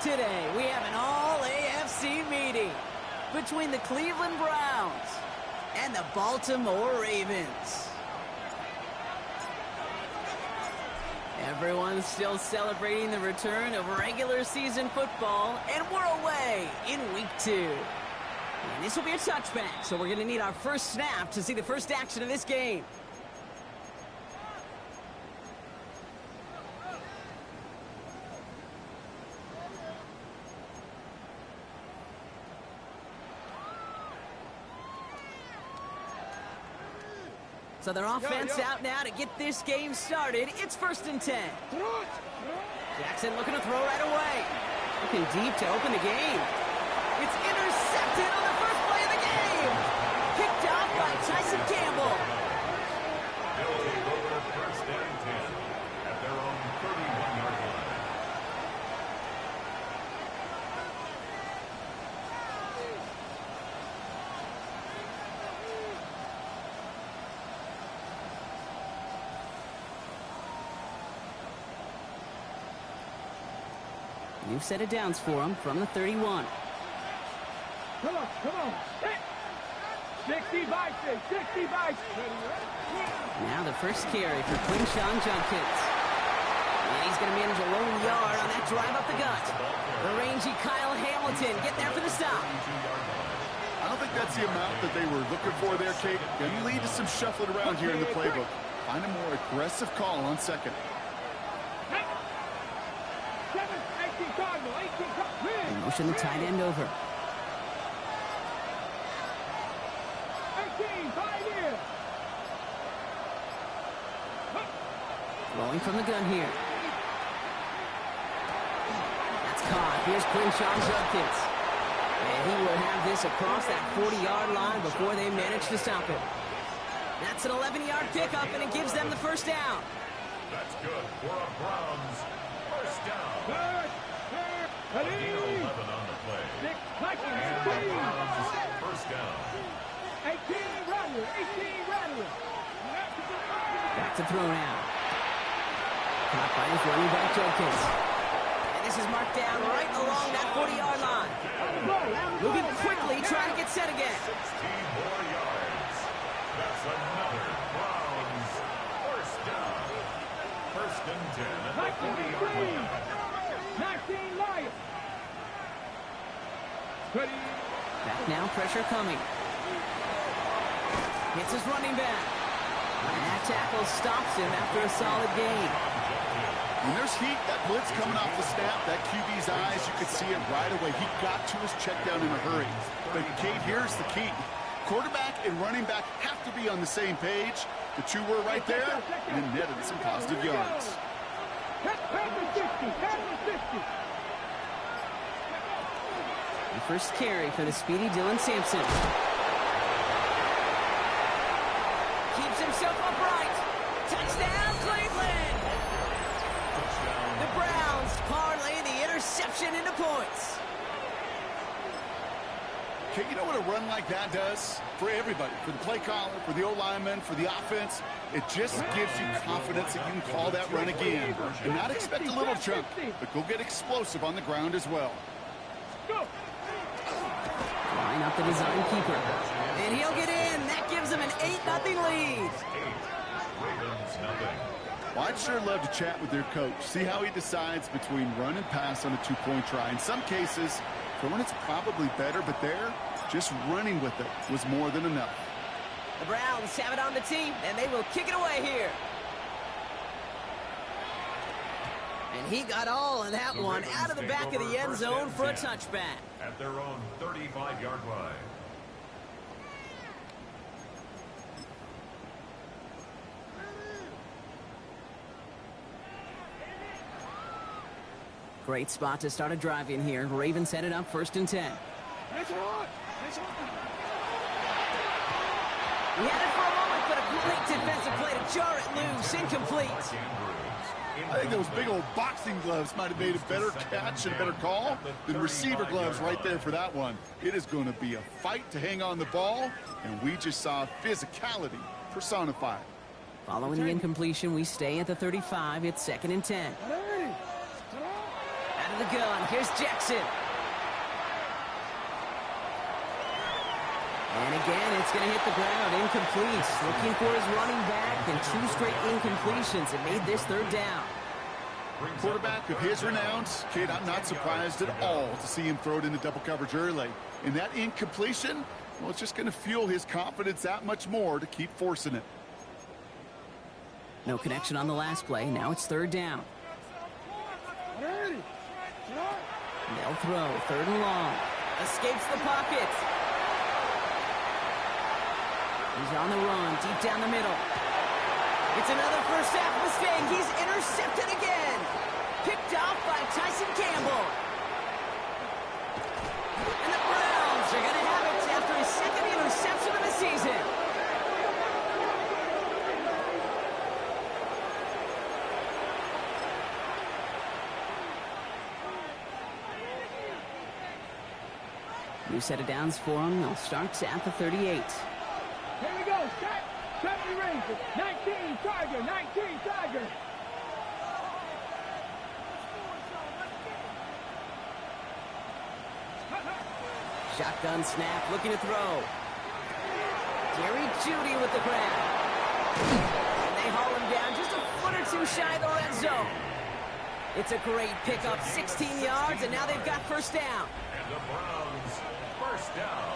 Today, we have an all-AFC meeting between the Cleveland Browns and the Baltimore Ravens. Everyone's still celebrating the return of regular season football, and we're away in week 2. And this will be a touchback, so we're going to need our first snap to see the first action of this game. So their offense out now to get this game started. It's 1st and 10. Jackson looking to throw right away. Looking deep to open the game. It's intercepted on the first play of the game. Picked off by Tyson Campbell. They'll take over 1st and 10 at their own 31-yard line. New set of downs for him from the 31. Come on. 60 bites, 60 bites. Now the first carry for Quinshawn Judkins. And he's going to manage a lone yard on that drive up the gut. The rangy Kyle Hamilton getting there for the stop. I don't think that's the amount that they were looking for there, Kate. Going to lead to some shuffling around here in the playbook. Find a more aggressive call on second. And motion the tight end over. 18, 5 here. Throwing from the gun here. That's caught. Here's Quinshawn Judkins. And he will have this across that 40-yard line before they manage to stop it. That's an 11-yard pickup, and it gives them the first down. That's good for a Browns first down. 11 on the play. And the Browns first down. 18 Rattler. Back to throw now. Caught by his running back Judkins. And this is marked down right along that 40-yard line. Moving quickly, trying to get set again. 16 more yards. That's another Browns first down. 1st and 10 at the 40-yard line. 19 Lions. Back now, pressure coming. Hits his running back. And that tackle stops him after a solid gain. When there's heat, that blitz coming off the snap, that QB's eyes, you could see it right away. He got to his check down in a hurry. But, Kate, here's the key. Quarterback and running back have to be on the same page. The two were right there, and it netted some positive yards. The first carry for the speedy Dylan Sampson. Keeps himself upright. Touchdown, Cleveland! The Browns parlay the interception into points. Okay, you know what a run like that does? For everybody, for the play caller, for the O-lineman, for the offense, it just gives you confidence that you can call that run again. And not expect a little chunk, but go get explosive on the ground as well. Line up the design keeper. And he'll get in. That gives him an 8-0 lead. Ravens nothing. Well, I'd sure love to chat with their coach, see how he decides between run and pass on a two-point try. In some cases, throwing it's probably better, but there, just running with it was more than enough. The Browns have it on the team, and they will kick it away here. And he got all of that one out of the back of the end zone for a touchback. At their own 35-yard line. Great spot to start a drive in here. Ravens headed up 1st and 10. He had it for a moment, but a great defensive play to jar it loose. Incomplete. I think those big old boxing gloves might have made a better catch and a better call than receiver gloves right there for that one. It is going to be a fight to hang on the ball, and we just saw physicality personified. Following the incompletion, we stay at the 35. It's 2nd and 10. Out of the gun. Here's Jackson. And again, it's going to hit the ground. Incomplete. Looking for his running back, and 2 straight incompletions. It made this 3rd down. Quarterback of his renowns, Kate, I'm not surprised at all to see him throw it into double coverage early. And that incompletion, well, it's just going to fuel his confidence that much more to keep forcing it. No connection on the last play. Now it's 3rd down. They'll throw. 3rd and long. Escapes the pocket. He's on the run, deep down the middle. It's another first half mistake. He's intercepted again. Picked off by Tyson Campbell. And the Browns are going to have it after his 2nd interception of the season. New set of downs for him. They'll start at the 38. Here we go. Set. 70 Rangers. 19 Tiger. 19 Tiger. Shotgun snap. Looking to throw. Jerry Jeudy with the grab. And they haul him down just a foot or 2 shy of the red zone. It's a great pickup. 16 yards, and now they've got 1st down. And the Browns, 1st down.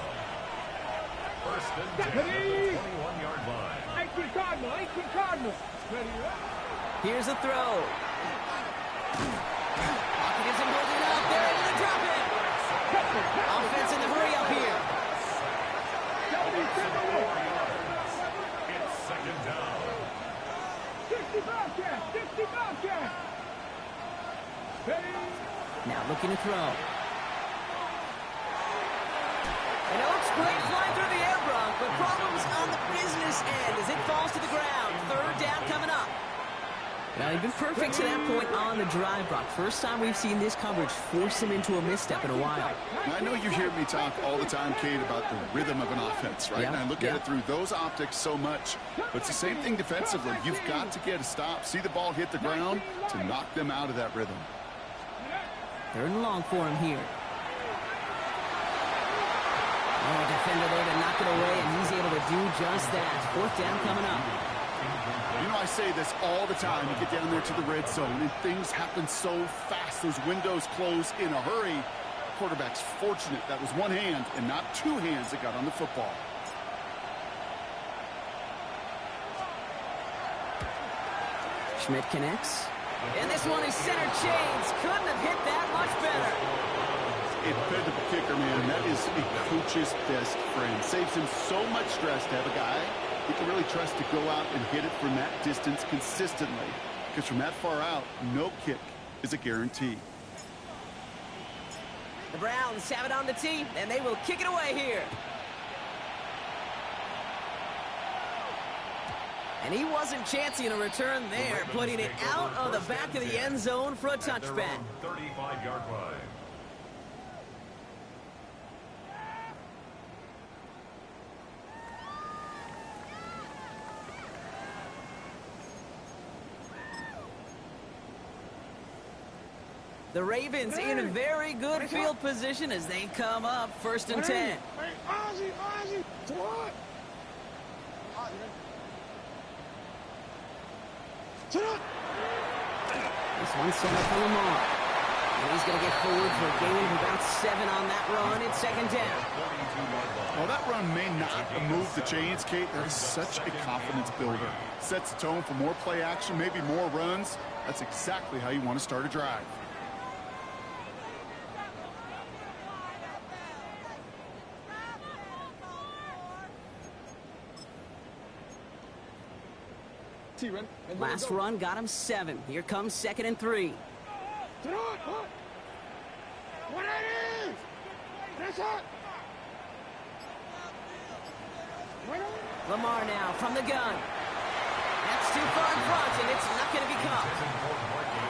1st and 10 at the 21-yard line. 18 Cardinal. 18 Cardinal. Ready up. Here's a throw. Pocket isn't holding up. They're able to drop it. Offense in the hurry up here. It's 2nd down. 60 Bobcat. 60 Bobcat. Ready. Now looking to throw. And Oaks great flying through the air, Bronk, but problems on the business end as it falls to the ground. 3rd down coming up. Now, they've been perfect to that point on the drive, Brock. First time we've seen this coverage force him into a misstep in a while. Now, I know you hear me talk all the time, Kate, about the rhythm of an offense, right? And I look at it through those optics so much. But it's the same thing defensively. You've got to get a stop, see the ball hit the ground to knock them out of that rhythm. 3rd and long for him here. Oh, defender there to knock it away, and he's able to do just that. 4th down coming up. You know, I say this all the time. You get down there to the red zone, and things happen so fast. Those windows close in a hurry. Quarterback's fortunate that was 1 hand and not 2 hands that got on the football. Schmidt connects. And this one is center chains. Couldn't have hit that much better. A dependable kicker, man. That is a coach's best friend. Saves him so much stress to have a guy he can really trust to go out and hit it from that distance consistently. Because from that far out, no kick is a guarantee. The Browns have it on the tee, and they will kick it away here. And he wasn't chancing a return there, putting it out of the back of the end zone for a touchback. 35-yard line. The Ravens in very good field position as they come up 1st and 10. Hey, Ozzie, to what? This one's set up for Lamar. And he's going to get forward for a gain of about 7 on that run. It's 2nd down. Well, that run may not have moved the chains, Kate. That is such a confidence builder. Sets the tone for more play action, maybe more runs. That's exactly how you want to start a drive. Last run got him 7. Here comes 2nd and 3. What it is? That's it. Lamar now from the gun. That's too far in front, and it's not going to be caught.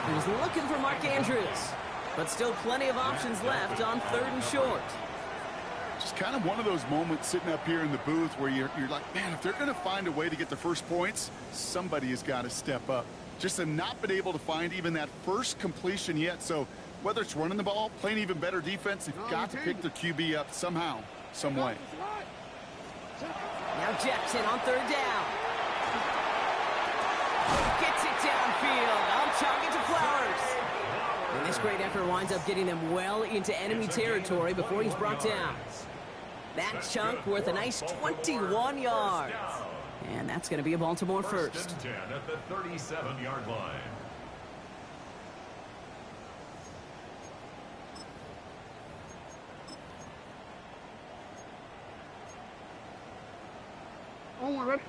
He was looking for Mark Andrews, but still plenty of options left on 3rd and short. Just kind of one of those moments sitting up here in the booth where you're like, man, if they're going to find a way to get the first points, somebody has got to step up. Just have not been able to find even that first completion yet. So Whether it's running the ball, playing even better defense, they've got to pick their QB up somehow, some way. Now Jackson on third down. Gets it downfield. On target to Flowers. And this great effort winds up getting them well into enemy territory before he's brought down. That chunk worth a nice 21 yards. And that's going to be a Baltimore first. First and 10 at the 37-yard line.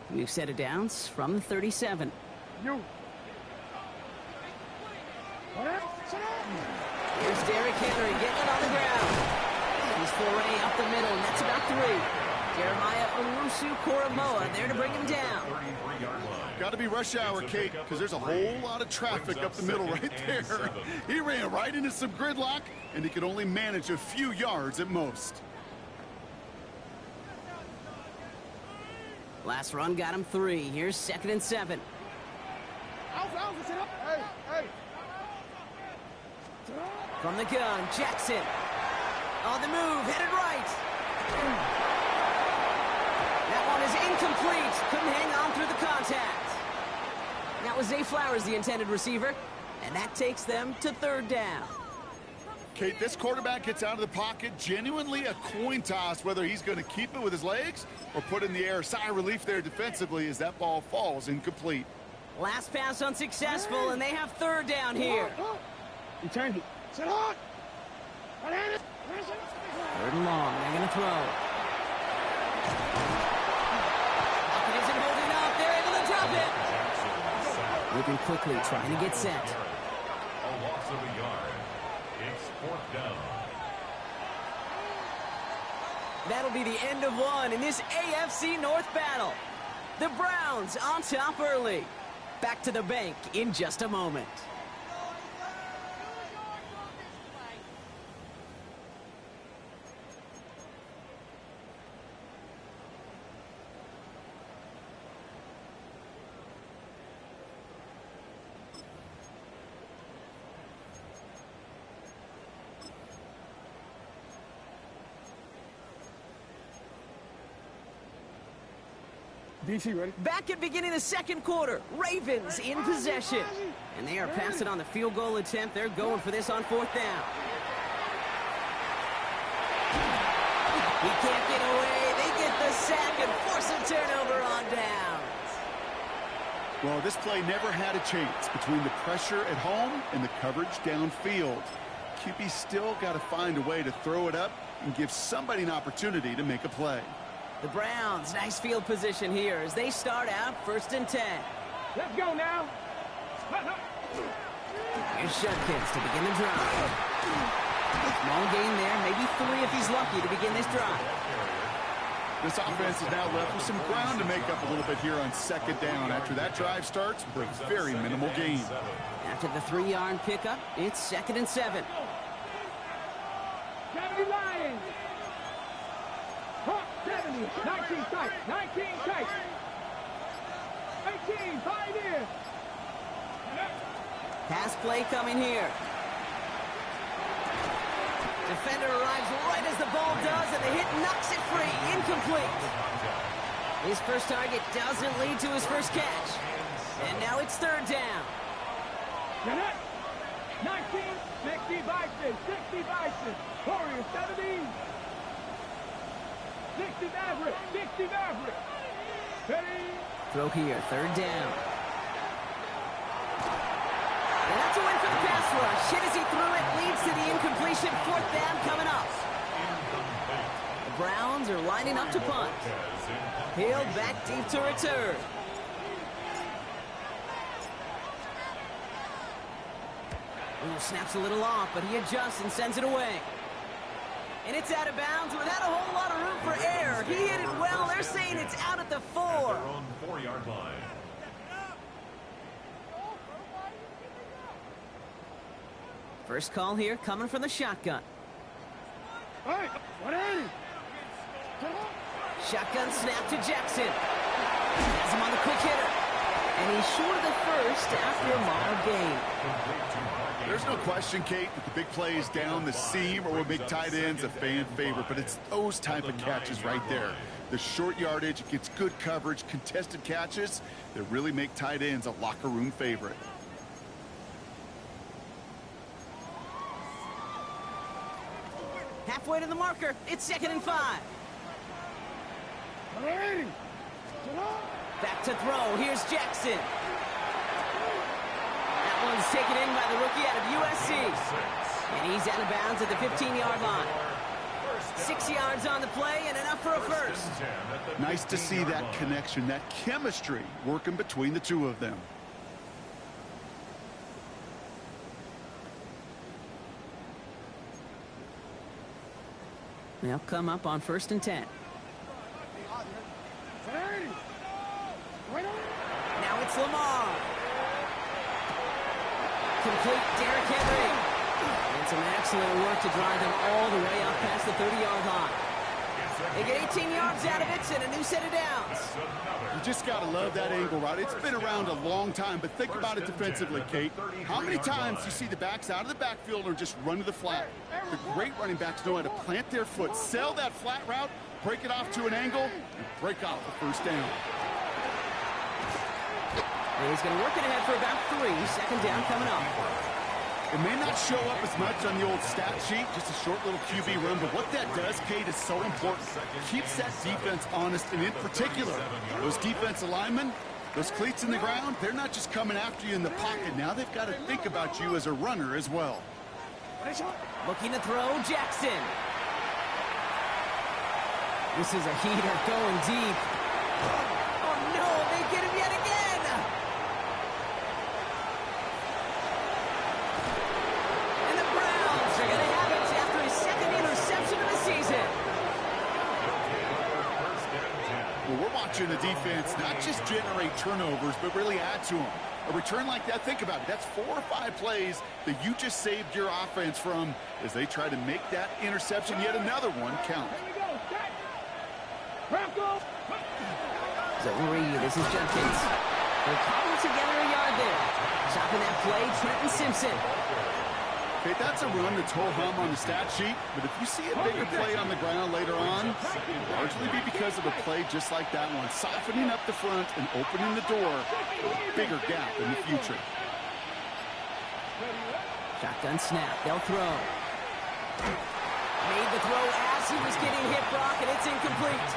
New set of downs from the 37. You. Here's Derrick Henry getting it on the ground. He's foray up the middle, and that's about 3. Jeremiah Owusu-Koramoah there to bring him down. 33-yard line. Got to be rush hour, Kate, because there's a whole lot of traffic up the middle right there. He ran right into some gridlock, and he could only manage a few yards at most. Last run got him 3. Here's 2nd and 7. From the gun, Jackson. On the move, headed right. That one is incomplete. Couldn't hang on through the contact. That was Zay Flowers, the intended receiver. And that takes them to 3rd down. Kate, this quarterback gets out of the pocket, genuinely a coin toss whether he's going to keep it with his legs or put in the air. Sigh of relief there defensively as that ball falls incomplete. Last pass unsuccessful, and they have 3rd down here. Return it. Sit on. 3rd and long. They're going to throw. It isn't holding up. They're able to drop it. Moving quickly, trying to get set. A loss of a yard. It's 4th down. That'll be the end of one in this AFC North battle. The Browns on top early. Back to the bank in just a moment. DC ready? Back at beginning of the 2nd quarter. Ravens in possession. And they are passing on the field goal attempt. They're going for this on 4th down. He can't get away. They get the sack and force a turnover on downs. Well, this play never had a chance between the pressure at home and the coverage downfield. QB still got to find a way to throw it up and give somebody an opportunity to make a play. The Browns, nice field position here as they start out 1st and 10. Let's go now. Here's Judkins to begin the drive. Small gain there, maybe 3 if he's lucky to begin this drive. This offense is now left with some ground to make up a little bit here on 2nd down after that drive starts with a very minimal gain. After the 3-yard pickup, it's 2nd and 7. 70 Lions. 70, 19 tight, 19 tight. 18, 5 in. Pass play coming here. Defender arrives right as the ball does, and the hit knocks it free. Incomplete. His first target doesn't lead to his first catch. And now it's 3rd down. 19, 60 Bison, 60 Bison. Warriors, 70. 60 Maverick, 60 Maverick. Ready? Throw here, 3rd down. And that's a win for the pass rush. Hit as he threw it, leads to the incompletion. 4th down coming up. The Browns are lining up to punt. Hill back deep to return. Ooh, snaps a little off, but he adjusts and sends it away. And it's out of bounds without a whole lot of room for error. He hit it well. They're saying it's out at the 4. Their own 4-yard line. First call here coming from the shotgun. Hey, what is it? Shotgun snap to Jackson. Has him on the quick hitter. And he's short of the first after a mild gain. Complete to Mark There's no question, Kate, that the big plays down the seam or will make tight ends a fan favorite, but it's those type of catches right there. The short yardage, it gets good coverage, contested catches that really make tight ends a locker room favorite. Halfway to the marker. It's 2nd and 5. Back to throw. Here's Jackson. That one's taken in by the rookie out of USC. And he's out of bounds at the 15-yard line. 6 yards on the play and enough for a first. Nice to see that connection, that chemistry working between the two of them. They'll come up on 1st and 10. Now it's Lamar. Complete Derrick Henry. And some excellent work to drive them all the way up past the 30-yard line. They get 18 yards out of it and a new set of downs. You just got to love that angle, right? It's been around a long time, but think about it defensively, Kate. How many times do you see the backs out of the backfield or just run to the flat? The great running backs know how to plant their foot, sell that flat route, break it off to an angle, and break off the first down. And he's going to work it ahead for about 3. 2nd down coming up. It may not show up as much on the old stat sheet, just a short little QB run, but what that does, Kate, is so important. Keeps that defense honest, and in particular, those defensive linemen, those cleats in the ground, they're not just coming after you in the pocket. Now they've got to think about you as a runner as well. Looking to throw, Jackson. This is a heater going deep. Oh, no, they get him yet again. And the Browns are going to have it after his 2nd interception of the season. Well, we're watching the defense not just generate turnovers, but really add to them. A return like that, think about it. That's 4 or 5 plays that you just saved your offense from as they try to make that interception, yet another one, count. Zone read, this is Jenkins. They're calling together a yard there. Chopping that play, Trenton Simpson. Okay, that's a run that's ho-hum on the stat sheet, but if you see a bigger play on the ground later on, it'll largely be because of a play just like that one, softening up the front and opening the door for a bigger gap in the future. Shotgun snap, they'll throw. Made the throw as he was getting hit, Brock, and it's incomplete.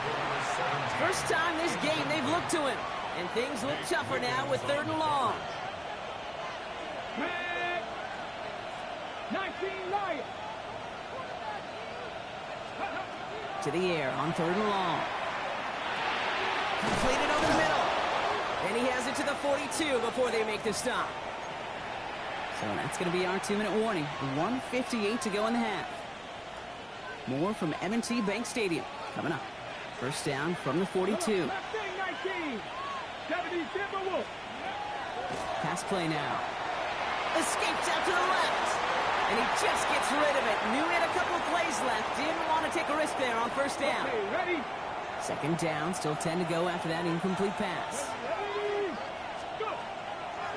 First time this game they've looked to him, and things look tougher now with 3rd and long. 19 Lions. To the air on 3rd and long. Completed over the middle. And he has it to the 42 before they make the stop. So that's going to be our 2-minute warning. 1:58 to go in the half. More from M&T Bank Stadium coming up. First down from the 42. Pass play now. Escapes out to the left. And he just gets rid of it. Knew he had a couple of plays left. Didn't want to take a risk there on 1st down. Ready? 2nd down, still 10 to go after that incomplete pass.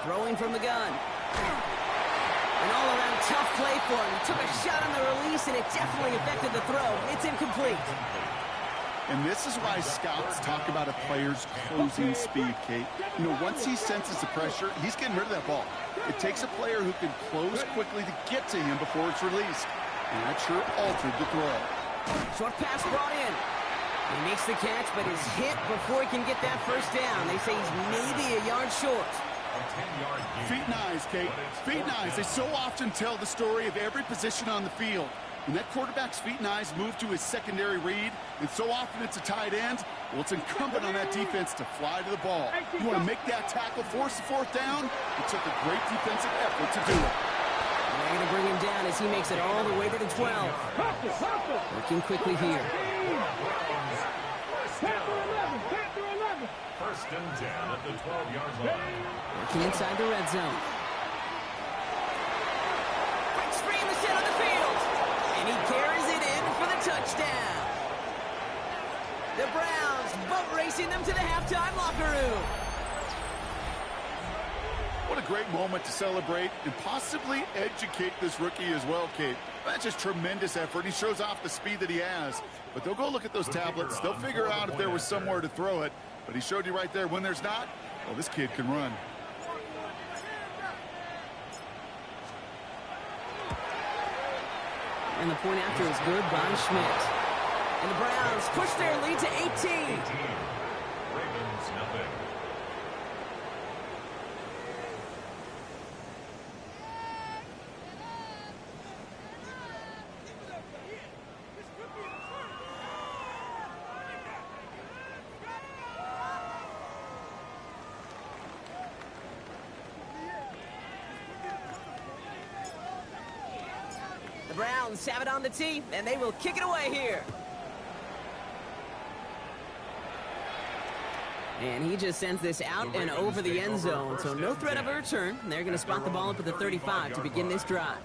Throwing from the gun. An all-around tough play for him. He took a shot on the release, and it definitely affected the throw. It's incomplete. And this is why scouts talk about a player's closing speed, Kate. You know, once he senses the pressure, he's getting rid of that ball. It takes a player who can close quickly to get to him before it's released. And that sure altered the throw. Short pass brought in. He makes the catch, but is hit before he can get that first down. They say he's maybe a yard short. Feet and eyes, Kate. Feet and eyes. They so often tell the story of every position on the field. When that quarterback's feet and eyes move to his secondary read, and so often it's a tight end, well, it's incumbent on that defense to fly to the ball. You want to make that tackle, force the 4th down? It took a great defensive effort to do it. They're going to bring him down as he makes it all the way to the 12. Working quickly here. First and 10 at the 12-yard line. Working inside the red zone. Quick screen to set on the field. And he carries it in for the touchdown. The Browns boat racing them to the halftime locker room. What a great moment to celebrate and possibly educate this rookie as well, Kate. That's just tremendous effort. He shows off the speed that he has. But they'll go look at those tablets. They'll figure out if there was somewhere to throw it. But he showed you right there, when there's not, well, this kid can run. And the point after is good by Schmidt. And the Browns push their lead to 18. Ravens, nothing. The Browns have it on the tee, and they will kick it away here. And he just sends this out and over the end zone, so no threat of a return. They're going to spot the ball up at the 35 to begin this drive.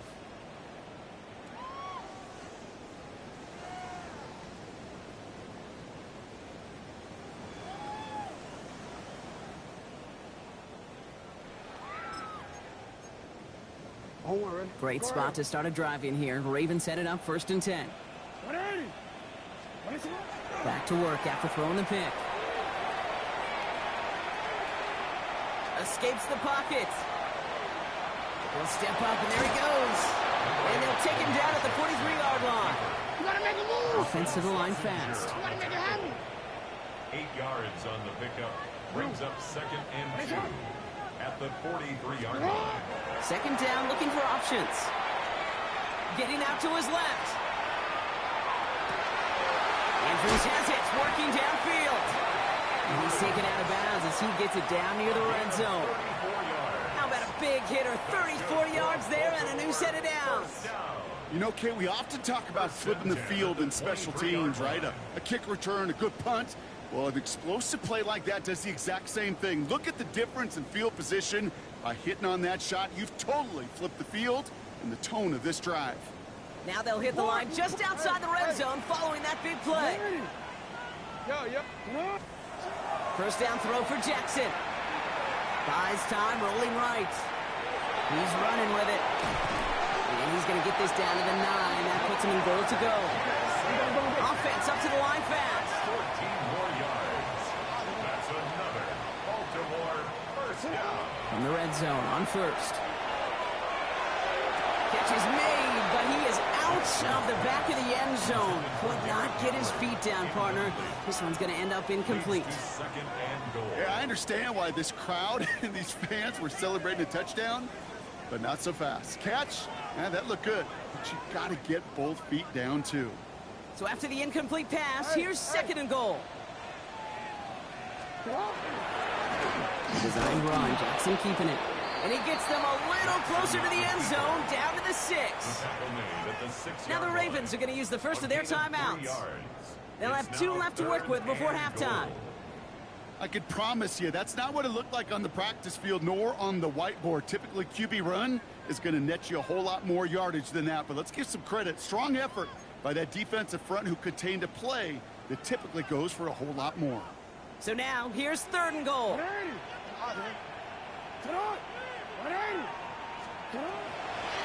Great spot to start a drive in here. Ravens set it up 1st and 10. Back to work after throwing the pick. Escapes the pocket. He'll step up, and there he goes. And they'll take him down at the 43-yard line. You gotta make a move. Offense to the line fast. You gotta make it happen. 8 yards on the pickup. Brings up 2nd and 2 at the 43-yard line. 2nd down, looking for options. Getting out to his left. Andrews has it, working downfield. And he's taken out of bounds as he gets it down near the red zone. How about a big hitter? 34 yards there and a new set of downs. You know, Kate, we often talk about flipping the field in special teams, right? A kick return, a good punt. Well, an explosive play like that does the exact same thing. Look at the difference in field position. By hitting on that shot, you've totally flipped the field and the tone of this drive. Now they'll hit the line just outside the red zone following that big play. First down throw for Jackson. Buys time, rolling right. He's running with it. And he's going to get this down to the 9. That puts him in goal to go. Offense up to the line fast. 14 more yards. That's another Baltimore first down. From the red zone on 1st. Catch is made, but he is out of the back of the end zone. Could not get his feet down, partner. This one's going to end up incomplete. 2nd and goal. Yeah, I understand why this crowd and these fans were celebrating a touchdown, but not so fast. Catch, yeah, that looked good, but you got to get both feet down too. So after the incomplete pass, here's 2nd and goal. Design run, Jackson keeping it. And he gets them a little closer to the end zone, down to the 6. Now the Ravens are going to use the first of their timeouts. They'll have 2 left to work with before halftime. I could promise you that's not what it looked like on the practice field nor on the whiteboard. Typically, QB run is going to net you a whole lot more yardage than that. But let's give some credit. Strong effort by that defensive front who contained a play that typically goes for a whole lot more. So now, here's 3rd and goal.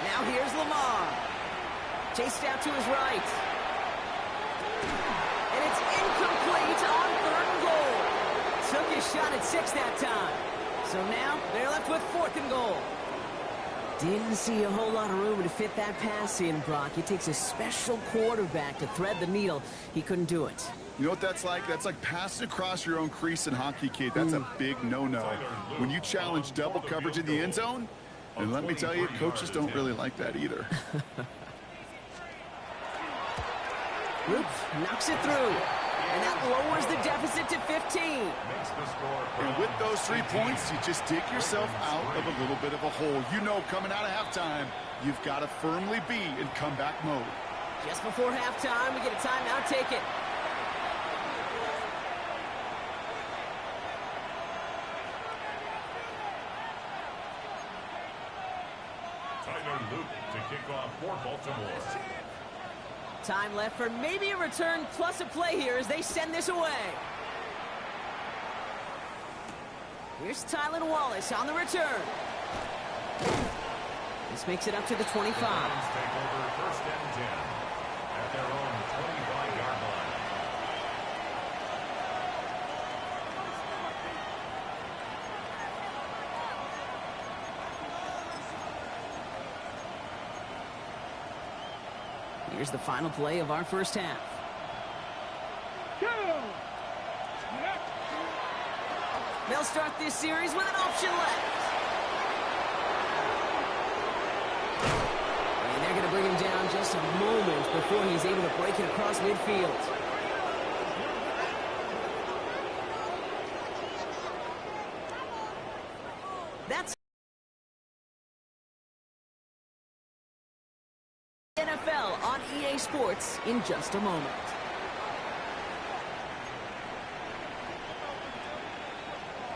Now here's Lamar. Chased out to his right. And it's incomplete on 3rd and goal. Took his shot at 6 that time. So now they're left with 4th and goal. Didn't see a whole lot of room to fit that pass in, Brock. It takes a special quarterback to thread the needle. He couldn't do it. You know what that's like? That's like passing across your own crease in hockey, Kate. That's a big no-no. When you challenge double coverage in the end zone, and let me tell you, coaches don't really like that either. Roop knocks it through. And that lowers the deficit to 15. And with those 3 points, you just dig yourself out of a little bit of a hole. You know, coming out of halftime, you've got to firmly be in comeback mode. Just before halftime, we get a timeout. Take it. Tyler Luke to kick off for Baltimore. Time left for maybe a return plus a play here as they send this away. Here's Tylan Wallace on the return. This makes it up to the 25. The Browns take over first and 10 at their own 25-yard line. Here's the final play of our first half. They'll start this series with an option left. And they're going to bring him down just a moment before he's able to break it across midfield. That's NFL on EA Sports in just a moment.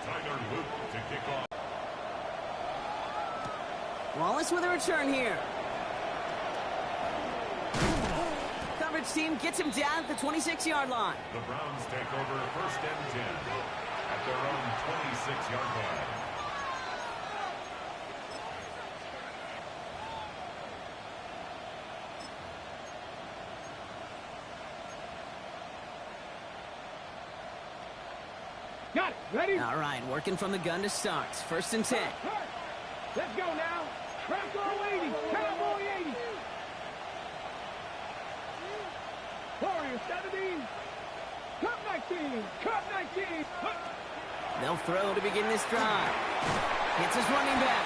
Tyler Luke to kick off. Wallace with a return here. Coverage team gets him down at the 26-yard line. The Browns take over first and 10 at their own 26-yard line. Got it. Ready? All right, working from the gun to start. First and 10. Let's go now. Cowboy 80. Cowboy 80. Warrior 70. Cup 19. Cup 19. They'll throw to begin this drive. Hits his running back.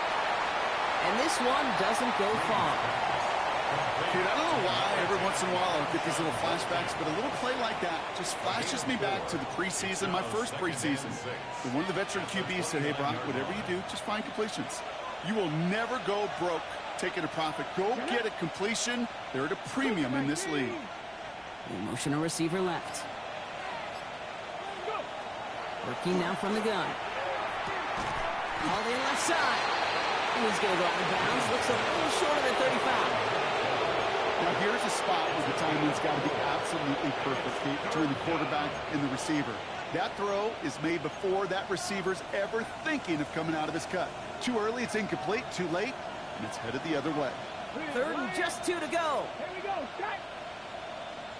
And this one doesn't go far. Dude, I don't know why every once in a while I'll get these little flashbacks, but a little play like that just flashes me back to the preseason, my first preseason. And one of the veteran QBs said, hey, Brock, whatever you do, just find completions. You will never go broke taking a profit. Go get a completion. They're at a premium in this league. Motion a receiver left. Working now from the gun. All in left side. He's going to go out of bounds. Looks a little shorter than 35. Now here's a spot where the timing's got to be absolutely perfect between the quarterback and the receiver. That throw is made before that receiver's ever thinking of coming out of his cut. Too early, it's incomplete. Too late, and it's headed the other way. Third and just 2 to go. Here we go. Set.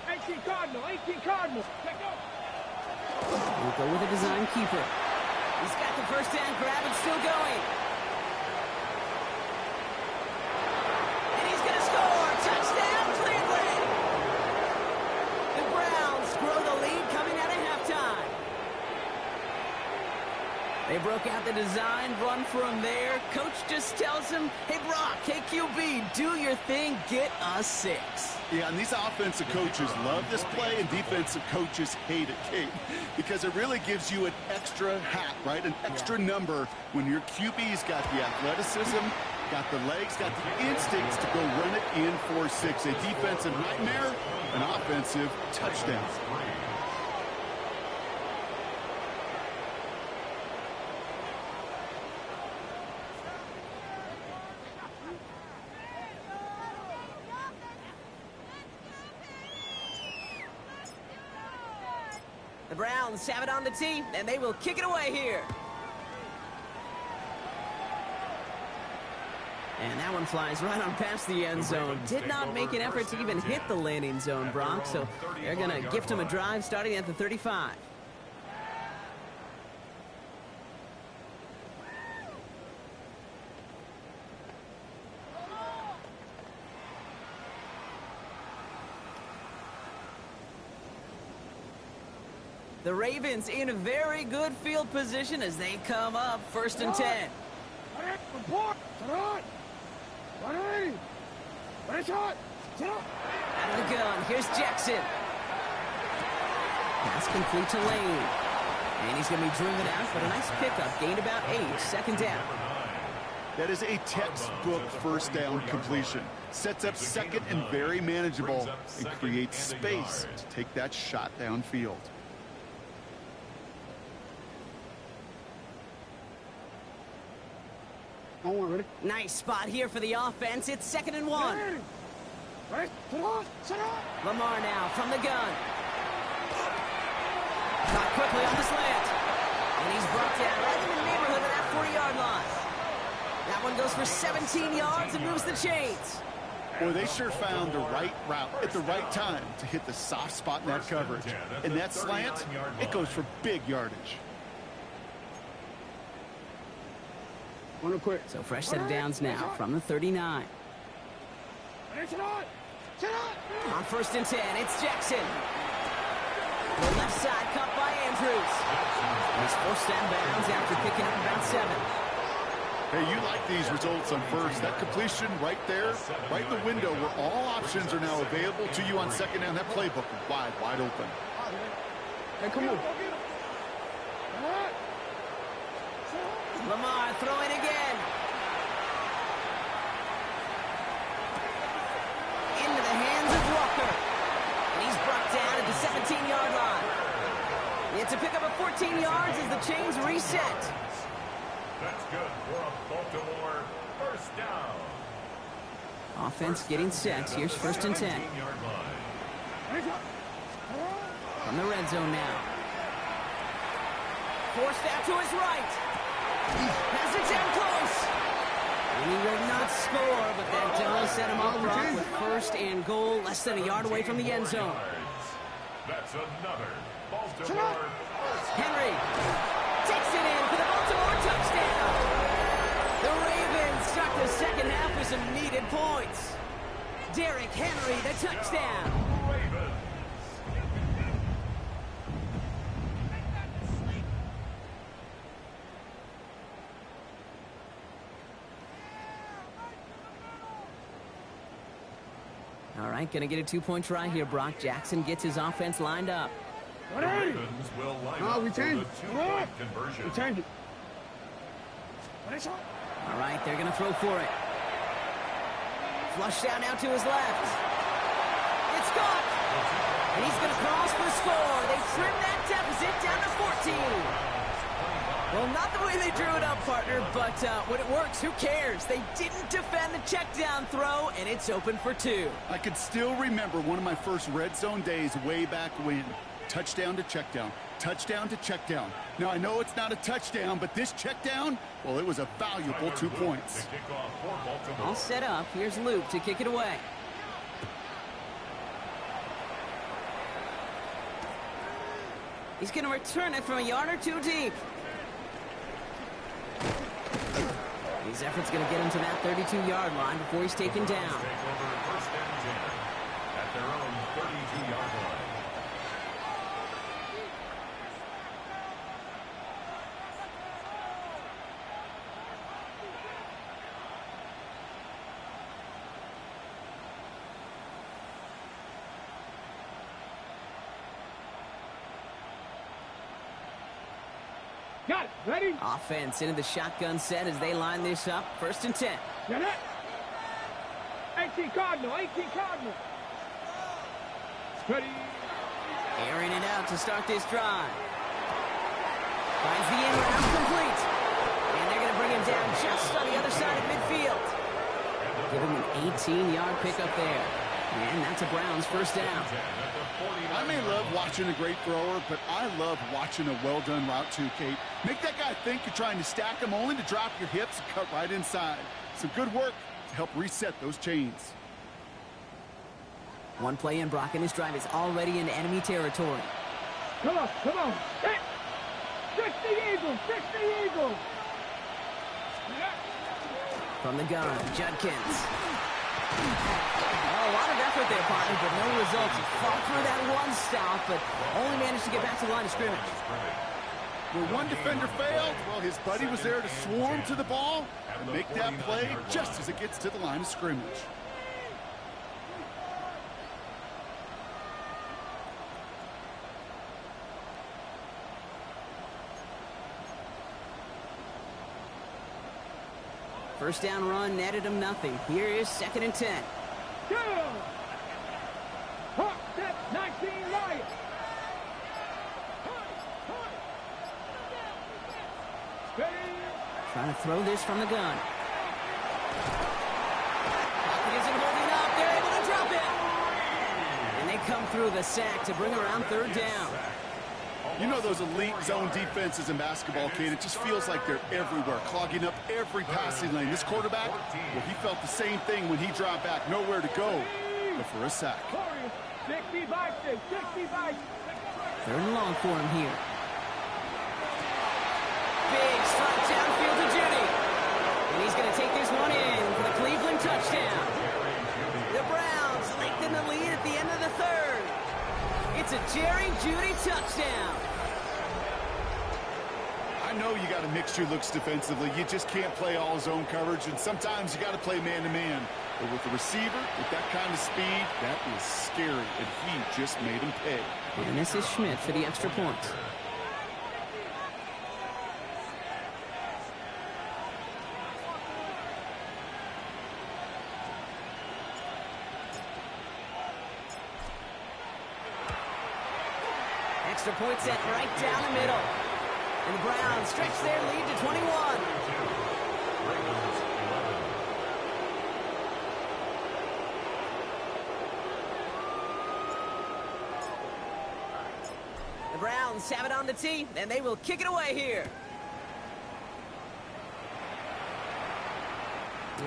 18 Cardinal. 18 Cardinal. Let's go. We'll go with a design keeper. He's got the first down grab and still going. And he's going to score. Touchdown, Cleveland. The Browns grow the lead coming out of halftime. They broke out the design run from there. Coach just tells him, hey, Brock, hey, QB, do your thing, get us 6. Yeah, and these offensive coaches love this play, and defensive coaches hate it, Kate, because it really gives you an extra hat, right? An extra number when your QB's got the athleticism, got the legs, got the instincts to go run it in for 6. A defensive nightmare, an offensive touchdown. The Browns have it on the tee, and they will kick it away here. And that one flies right on past the end zone. Did not make an effort to even hit the landing zone, Brock, so they're going to gift him a drive starting at the 35. The Ravens in a very good field position as they come up first and 10. Out of the gun, here's Jackson. Pass complete to Lane. And he's going to be driven out, but a nice pickup. Gained about 8, second down. That is a textbook first down completion. Sets up second and very manageable and creates space to take that shot downfield. Nice spot here for the offense. It's 2nd and 1. Lamar now from the gun. Caught quickly on the slant. And he's brought down right in the neighborhood of that 40-yard line. That one goes for 17 yards and moves the chains. Boy, they sure found the right route at the right time to hit the soft spot in that coverage. And that slant, it goes for big yardage. So fresh set of downs now from the 39. On 1st and 10, it's Jackson. The left side cut by Andrews. He's forced out of bounds after picking up about 7. Hey, you like these results on first. That completion right there, right in the window where all options are now available to you on second down. That playbook wide open. Hey, come on. Lamar throwing again. Into the hands of Walker. And he's brought down at the 17-yard line. It's a pickup of 14 yards as the chains reset. That's good for a Baltimore first down. Offense getting set. Here's 1st and 10. From the red zone now. Forced out to his right. Has it down close. And he will not score, but that does set him up front with 1st and goal, less than a yard away from the end zone. That's another Baltimore first. Henry takes it in for the Baltimore touchdown. The Ravens start the second half with some needed points. Derrick Henry, the touchdown. Ravens. All right, going to get a 2-point try here, Brock. Jackson gets his offense lined up. The Ravens will line up we for changed the it. 2-point conversion. We changed it. All right, they're going to throw for it. Flushed out now to his left. It's caught. And he's going to cross for the score. They trim that deficit down to 14. Well, not the way they drew it up, partner, but when it works, who cares? They didn't defend the check down throw, and it's open for 2. I can still remember one of my first red zone days way back when. Touchdown to check down. Touchdown to check down. Now, I know it's not a touchdown, but this check down, well, it was a valuable 2 points. All set up. Here's Luke to kick it away. He's going to return it from a yard or 2 deep. His effort's going to get him to that 32-yard line before he's taken down. Take over 1st and 10 at their own 32-yard line. Got it. Ready? Offense into the shotgun set as they line this up. 1st and 10. Get it. 18 Cardinal. 18 Cardinal. Ready. Airing it out to start this drive. Finds the end round complete. And they're going to bring him down just on the other side of midfield. Give him an 18-yard pickup there. And that's a Browns first down. I may love watching a great thrower, but I love watching a well-done route too, Kate. Make that guy think you're trying to stack him only to drop your hips and cut right inside. Some good work to help reset those chains. One play in, Brock, and this drive is already in enemy territory. Come on. Come on. Hit. Fix the Eagles. Fix the Eagles. From the gun, Judkins. A lot of effort there, partner, but no results. He fought through that one stop, but only managed to get back to the line of scrimmage. Where one defender failed, well, his buddy was there to swarm to the ball and make that play just as it gets to the line of scrimmage. First down run netted him nothing. Here is 2nd and 10. Go! Hot step 19 Lions. Trying to throw this from the gun. Pocket isn't holding up. They're able to drop it. And they come through the sack to bring around 3rd down. You know those elite zone defenses in basketball, Kate, it just feels like they're everywhere, clogging up every passing lane. This quarterback, well, he felt the same thing when he dropped back, nowhere to go but for a sack. 60 by 6, 60 by 6. 3rd and long for him here. Big slot downfield to Judy. And he's going to take this one in for the Cleveland touchdown. The Browns lengthen the lead at the end of the 3rd. It's a Jerry Jeudy touchdown. I know you got to mix your looks defensively. You just can't play all zone coverage, and sometimes you got to play man-to-man. But with the receiver, with that kind of speed, that is scary, and he just made him pay. And this is Schmidt for the extra point. Extra point set right down the middle. And the Browns stretch their lead to 21. The Browns have it on the tee, and they will kick it away here.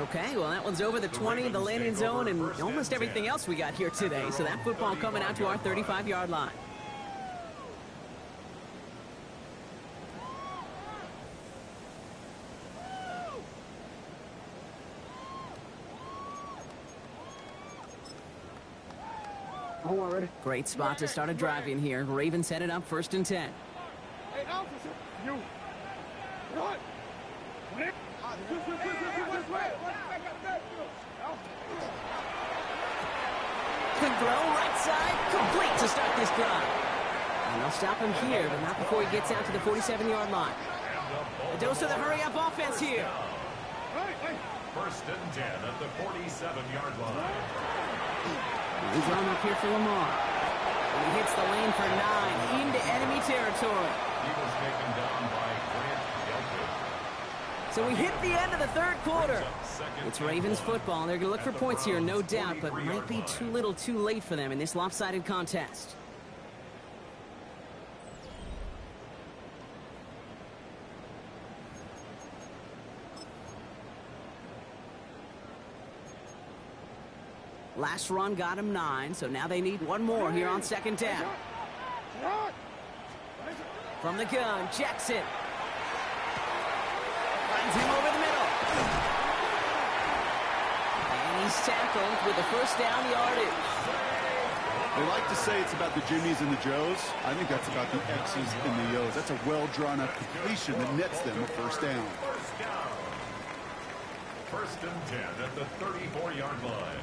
Okay, well, that one's over the 20, the landing zone, and almost everything else we got here today. So that football coming out to our 35-yard line. Great spot to start a drive in here. Ravens headed up 1st and 10. Hey, officer, you. What? Good throw, right side, complete to start this drive. And they'll stop him here, but not before he gets out to the 47-yard line. A dose of the hurry-up offense here. 1st and 10 at the 47-yard line. He's on up here for Lamar. And he hits the lane for 9 into enemy territory. He was taken down by Grant Delpit. So we hit the end of the 3rd quarter. It's Ravens football. They're going to look for points here, no doubt, but might be too little too late for them in this lopsided contest. Last run got him 9, so now they need one more here on 2nd down. From the gun, Jackson. Finds him over the middle. And he's tackled with the 1st down yardage. They like to say it's about the Jimmies and the Joes. I think that's about the X's and the O's. That's a well-drawn-up completion that nets them a 1st down. 1st and 10 at the 34-yard line.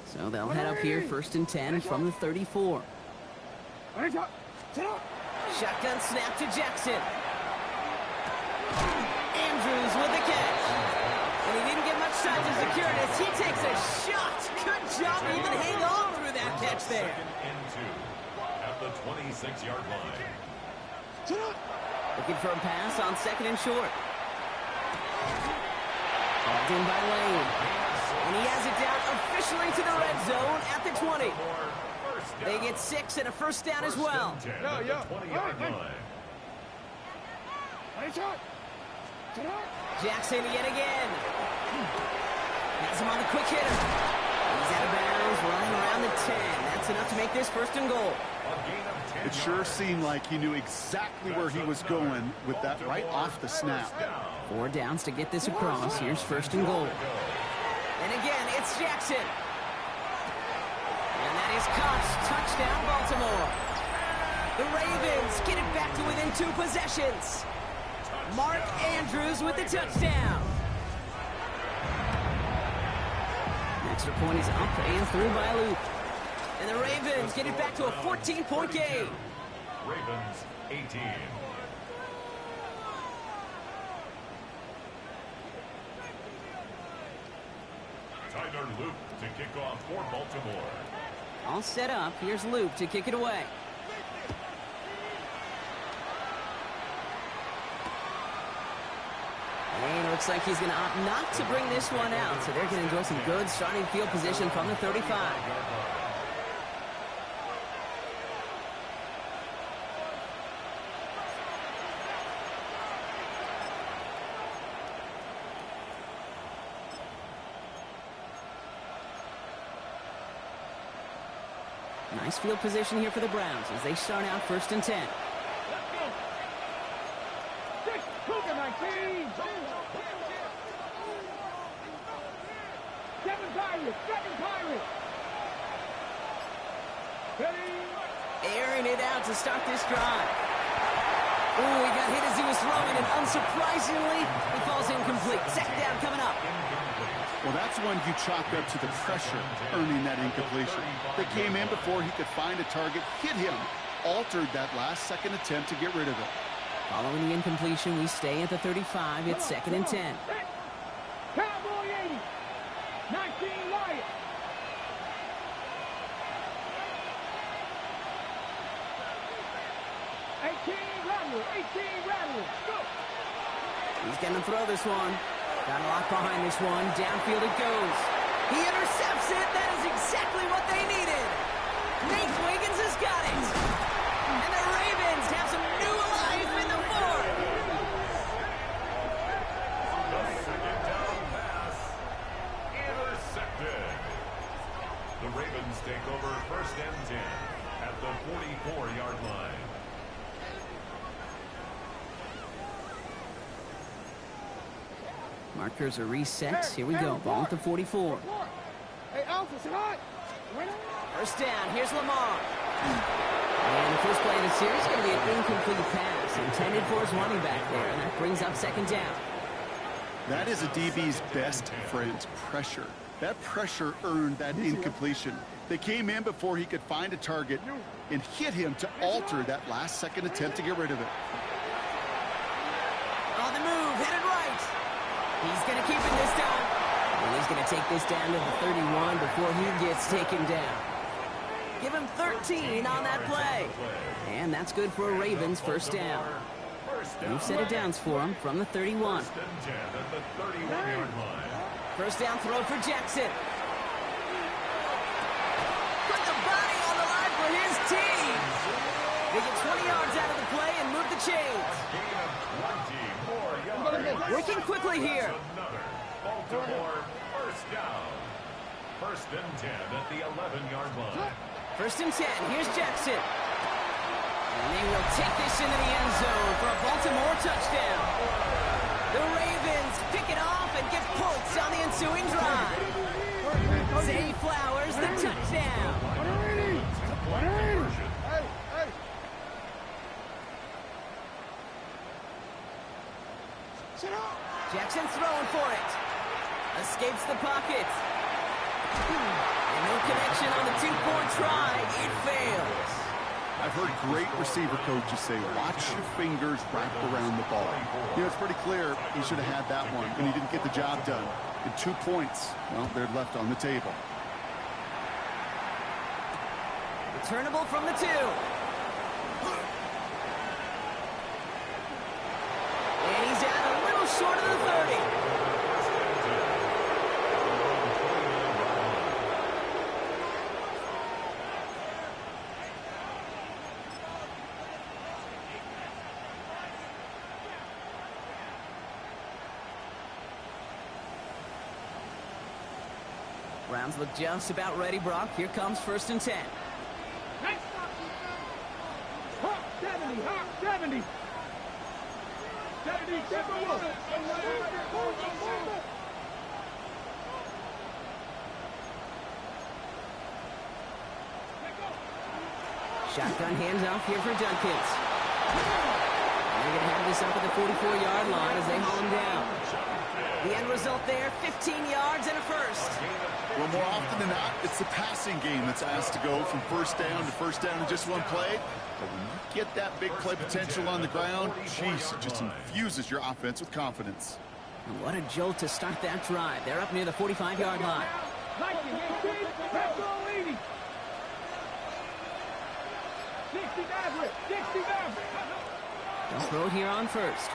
So they'll head up here 1st and 10 from the 34. Shotgun snap to Jackson. Andrews with the catch. And he didn't get much time to secure it as he takes a shot. Good job to even hang on through that catch there. 2nd and 2 at the 26-yard line. Looking for a pass on 2nd and short. Called in by Lane. And he has it down officially to the red zone at the 20. They get 6 and a 1st down as well. 20-yard line. Jackson yet again. Has him on the quick hitter. He's out of bounds, running around the 10. That's enough to make this 1st and goal. It sure seemed like he knew exactly where he was going with that right off the snap. 4 downs to get this across. Here's 1st and goal. And again, it's Jackson. And that is Koch. Touchdown, Baltimore. The Ravens get it back to within 2 possessions. Mark Andrews with the touchdown. Extra point is up and through by Luke. And the Ravens get it back to a 14-point game. Ravens 18. Tyler Luke to kick off for Baltimore. All set up. Here's Luke to kick it away. And it looks like he's going to opt not to bring this one out, so they're going to enjoy some good starting field position from the 35. Nice field position here for the Browns as they start out 1st and 10. Airing it out to start this drive. Oh, he got hit as he was throwing, and unsurprisingly, he falls incomplete. Second down coming up. Well, that's one you chalked up to the pressure, earning that incompletion. They came in before he could find a target, hit him, altered that last-second attempt to get rid of it. Following the incompletion, we stay at the 35. It's 2nd and 10. Cowboy 80. 19 Wyatt. He's going to throw this one. Got a lock behind this one. Downfield it goes. He intercepts it. That is exactly what they needed. Nate Wiggins has got it. And the Ravens have some new life in the fourth. The second down pass. Intercepted. The Ravens take over 1st and 10 at the 44-yard line. Markers are reset. Here we go. Ball at the 44. Hey, Alpha, it's hot. 1st down. Here's Lamar. And the first play of the series is going to be an incomplete pass intended for his running back there, and that brings up 2nd down. That is a DB's best friend, pressure. That pressure earned that incompletion. They came in before he could find a target and hit him to alter that last-second attempt to get rid of it. On the move, headed right. He's going to keep it this time. And he's going to take this down to the 31 before he gets taken down. Give him 13 on that play. And that's good for a Ravens 1st down. New set of downs for him from the 31. 1st and 10 at the 31-yard line. 1st down throw for Jackson. Put the body on the line for his team. They get 20 yards out of the play and move the chains. Gain of 20 more yards. Working quickly here. Another Baltimore 1st down. 1st and 10 at the 11-yard line. 1st and 10. Here's Jackson. And they will take this into the end zone for a Baltimore touchdown. The Ravens pick it off and get points on the ensuing drive. Zay Flowers, the touchdown. Jackson throwing for it. Escapes the pocket. And no connection on the 2-point try. It fails. I've heard great receiver coaches say, watch your fingers wrap around the ball. You know, it's pretty clear he should have had that one, and he didn't get the job done. And 2 points, well, they're left on the table. Returnable from the 2. And he's out a little short of the 30. Browns look just about ready, Brock. Here comes 1st and 10. Hawk 70, Hawk 70. 70, Shotgun handoff here for Dunkins. And they're going to have this up at the 44-yard line as they haul him down. The end result there, 15 yards and a 1st. Well, more often than not, it's the passing game that's asked to go from 1st down to 1st down in just one play. But when you get that big play potential on the ground, geez, it just infuses your offense with confidence. And what a jolt to start that drive. They're up near the 45-yard line. 60 Don't throw it here on 1st.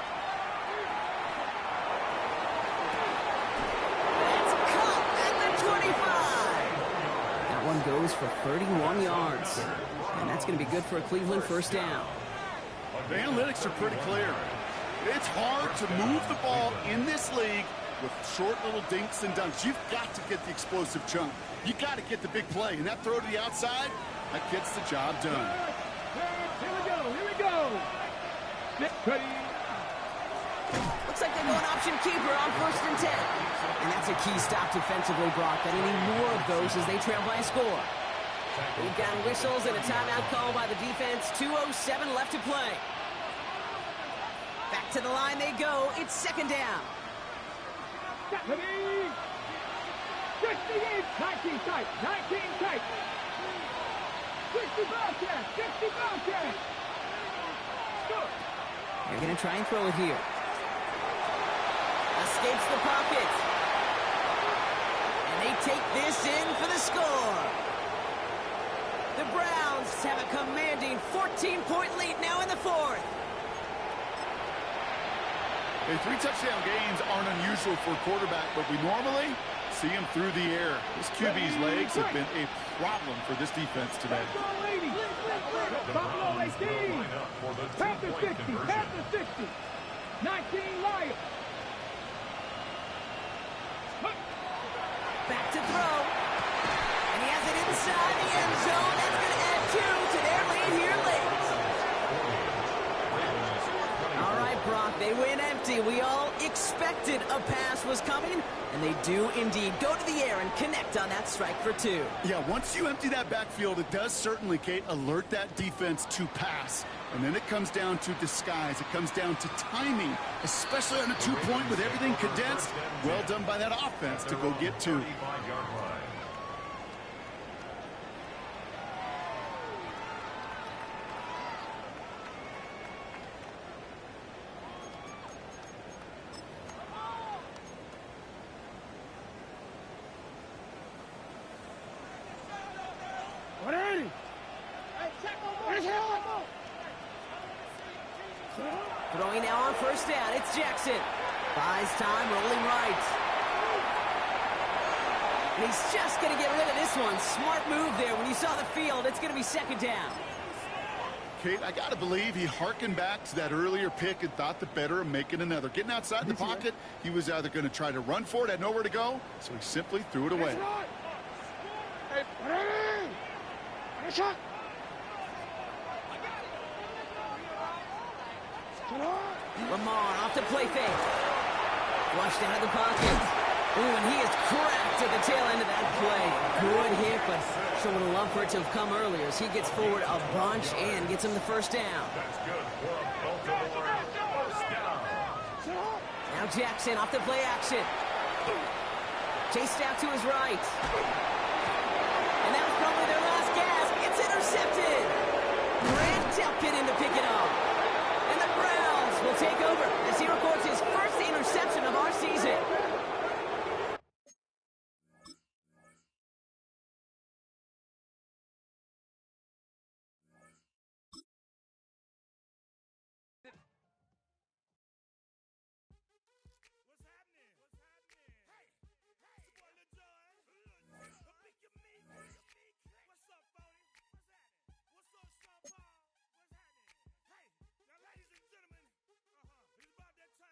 for 31 yards. And that's going to be good for a Cleveland first down. The analytics are pretty clear. It's hard to move the ball in this league with short little dinks and dunks. You've got to get the explosive chunk. You got to get the big play. And that throw to the outside, that gets the job done. Here we go. Here we go. Looks like they're going option keeper on 1st and 10. And that's a key stop defensively, Brock. They need more of those as they trail by a score. We've got whistles and a timeout call by the defense. 2:07 left to play. Back to the line they go. It's 2nd down. 60 19 tight. 19 tight. 60 ball catch. 60 ball catch. They're going to try and throw it here. Escapes the pocket. And they take this in for the score. The Browns have a commanding 14-point lead now in the 4th. Hey, 3 touchdown gains aren't unusual for a quarterback, but we normally see him through the air. This QB's legs have been a problem for this defense today. Buffalo 18. Panther 60. Panther 60. 19 Lions. Back to throw. And he has it inside the end zone. That's going to add 2 to their lead here late. All right, Brock, they win empty. We all expected a pass was coming, and they do indeed go to the air and connect on that strike for 2. Yeah, once you empty that backfield, it does certainly, Kate, alert that defense to pass. And then it comes down to disguise. It comes down to timing, especially on a 2-point with everything condensed. Well done by that offense to go get 2. Throwing now on 1st down. It's Jackson. Buys time, rolling right. And he's just going to get rid of this one. Smart move there. When you saw the field, it's going to be 2nd down. Kate, I got to believe he harkened back to that earlier pick and thought the better of making another. Getting outside the pocket, he was either going to try to run for it, had nowhere to go, so he simply threw it away. Lamar off the play fake. Flushed out of the pocket. Ooh, and he is cracked at the tail end of that play. Good hit, but someone would love for it to have come earlier as he gets forward a bunch and gets him the 1st down. That's good for a Baltimore first down. Now Jackson off the play action. Chased out to his right. And that was probably their last gasp. It's intercepted. Grant Delpit in to pick it up. And the Browns will take over as he records his first interception of our season. Ladies and gentlemen, it's about that time.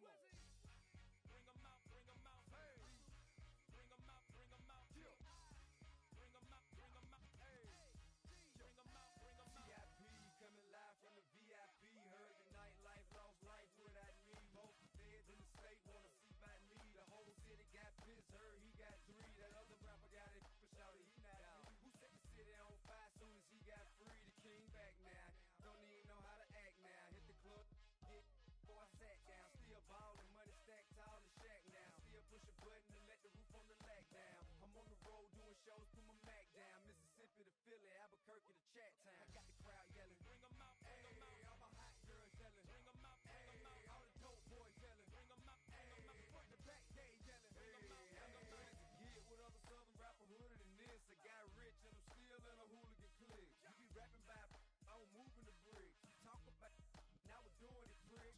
Sumo. Bring 'em out, bring 'em out. Hey. Bring 'em out, bring 'em out. Kill. Bring 'em out, bring 'em out. Hey. Bring 'em out, bring 'em out. VIP coming live from the VIP. Heard the nightlife, lost life without me. Both the feds in the state wanna see by me. The whole city got pissed, heard he got 3. That other rapper got it for shouty, he not out. Who set the city on fire soon as he got free? The king back now. Don't even know how to act now. Hit the club, hit. Before I sat down, still ballin', money stacked tall in shack now. Still push a button and let the roof on the lag down. I'm on the road doing shows, put my Mac down. Mississippi to Philly, Albuquerque to Chat Town. I got the crowd yelling, Bring 'em out, bring 'em out. all my hot girls yelling, Bring 'em out, bring 'em out. all the dope boys yelling, Bring 'em out, bring 'em out. front to back, they yelling, Bring 'em out, bring 'em out. to get with other southern rapper hooded than this. I got rich and I'm still in a hooligan clique. You be rapping by, I'm moving the bricks. You talk about, now we're doing it, prick.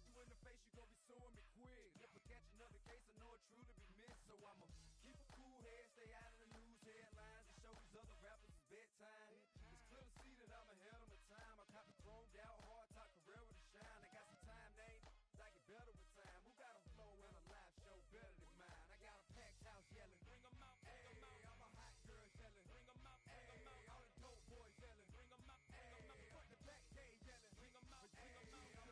You in the face, you gon' be suing me quick. If I catch another case, I know it truly be missed. So I'ma keep a cool head, stay out of the news headlines, and show these other rappers it's bedtime. It's clear to see that I'm ahead of my time. I caught the chromed out, hard top career to shine. I got some time, they ain't I get better with time. Who got a flow and a live show better than mine? I got a packed house yelling, Bring 'em out, bring 'em out. all my hot girls yelling, Bring 'em out, bring 'em out. all the dope boys yelling, Bring 'em out, bring 'em out. front to back, they yelling. Bring 'em out, bring 'em out.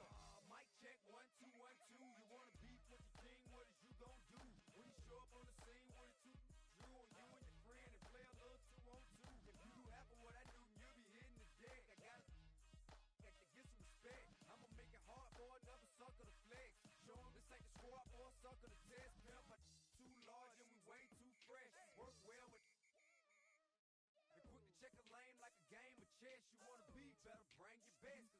Mic check, 1 2 1 2. You wanna beef with the king? What is you gon' do when you show up on the scene with a 2 Drew on you and your friend and play a little 2-on-2? If you do half of what I do, you'll be hitting the deck. I gotta get some respect. I'ma make it hard for another sucker to flex. Show 'em this ain't the squad for a sucker to test. Pimp, my too large and we way too fresh. Work well with. And quick to check a lane like a game of chess. You wanna be better, bring your best.